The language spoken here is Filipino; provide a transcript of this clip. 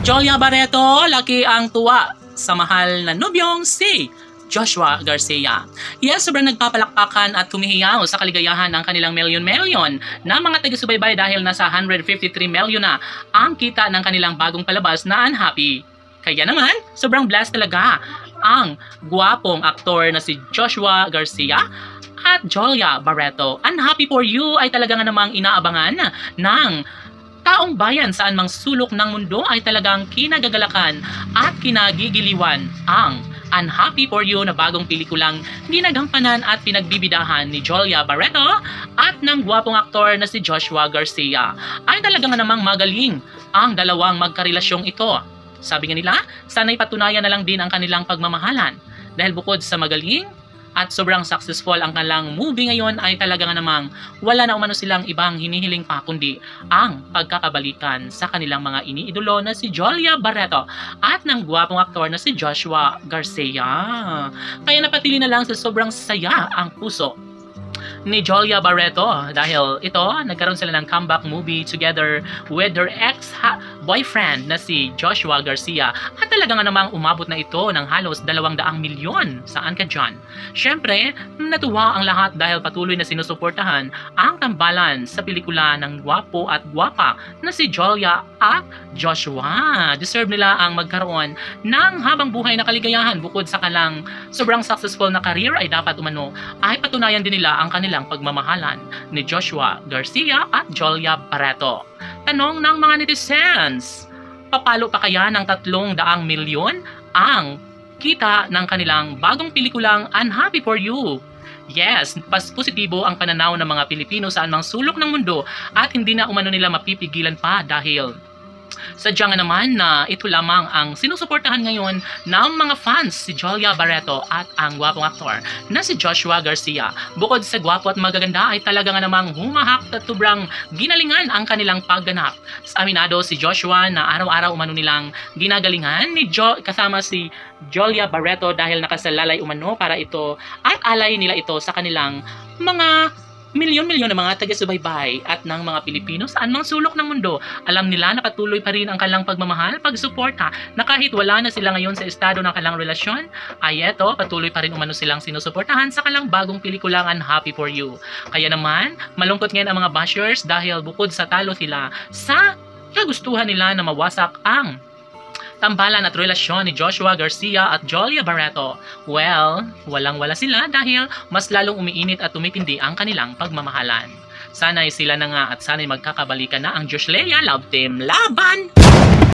Jolia Barreto, laki ang tuwa sa mahal na nobyong si Joshua Garcia. Yes, sobrang nagpapalakpakan at humihiyaw sa kaligayahan ng kanilang milyon-milyon na mga taga-subaybay dahil nasa 153 milyon na ang kita ng kanilang bagong palabas na Unhappy. Kaya naman, sobrang blessed talaga ang gwapong aktor na si Joshua Garcia at Jolia Barreto. Unhappy for You ay talaga nga namang inaabangan ng taong bayan saan mang sulok ng mundo ay talagang kinagagalakan at kinagigiliwan ang Unhappy for You na bagong pelikulang ginagampanan at pinagbibidahan ni Jolia Barreto at ng gwapong aktor na si Joshua Garcia. Ay talaga nga namang magaling ang dalawang magkarelasyong ito. Sabi nga nila, sana'y patunayan na lang din ang kanilang pagmamahalan dahil bukod sa magaling at sobrang successful ang kanilang movie ngayon ay talaga nga namang wala na umano silang ibang hinihiling pa kundi ang pagkakabalikan sa kanilang mga iniidolo na si Jolia Barreto at ng gwapong aktor na si Joshua Garcia. Kaya napatili na lang sa sobrang saya ang puso ni Jolia Barreto dahil ito, nagkaroon sila ng comeback movie together with their ex-boyfriend na si Joshua Garcia at talaga nga namang umabot na ito ng halos 200 milyon. Saan ka dyan? Siyempre, natuwa ang lahat dahil patuloy na sinusuportahan ang tambalan sa pelikula ng gwapo at gwapa na si Jolia at Joshua. Deserve nila ang magkaroon ng habang buhay na kaligayahan bukod sa kalang sobrang successful na career ay dapat umano ay patunayan din nila ang kanilang pagmamahalan ni Joshua Garcia at Jolia Barreto. Tanong ng mga netizens, papalo pa kaya ng 300 milyon ang kita ng kanilang bagong pelikulang Unhappy for You? Yes, positibo ang pananaw ng mga Pilipino saan mang sulok ng mundo at hindi na umano nila mapipigilan pa dahil sadya nga naman na ito lamang ang sinusuportahan ngayon ng mga fans si Jolia Barreto at ang gwapong aktor na si Joshua Garcia. Bukod sa gwapo at magaganda ay talaga nga namang humahak at sobrang ginalingan ang kanilang pagganap. Aminado si Joshua na araw-araw umano nilang ginagalingan ni kasama si Jolia Barreto dahil nakasalalay umano para ito at alay nila ito sa kanilang mga milyon-milyon ng mga taga-subaybay at ng mga Pilipino saan mang sulok ng mundo. Alam nila na patuloy pa rin ang kanilang pagmamahal, pagsuporta na kahit wala na sila ngayon sa estado ng kanilang relasyon, ay eto, patuloy pa rin umano silang sinusuportahan sa kanilang bagong pelikulang Unhappy for You. Kaya naman, malungkot ngayon ang mga bashers dahil bukod sa talo sila sa kagustuhan nila na mawasak ang tambalan at relasyon ni Joshua Garcia at Jolia Barreto. Well, walang-wala sila dahil mas lalong umiinit at tumitindi ang kanilang pagmamahalan. Sana'y sila na nga at sana'y magkakabalikan na ang Josh Lea Love Team. Laban!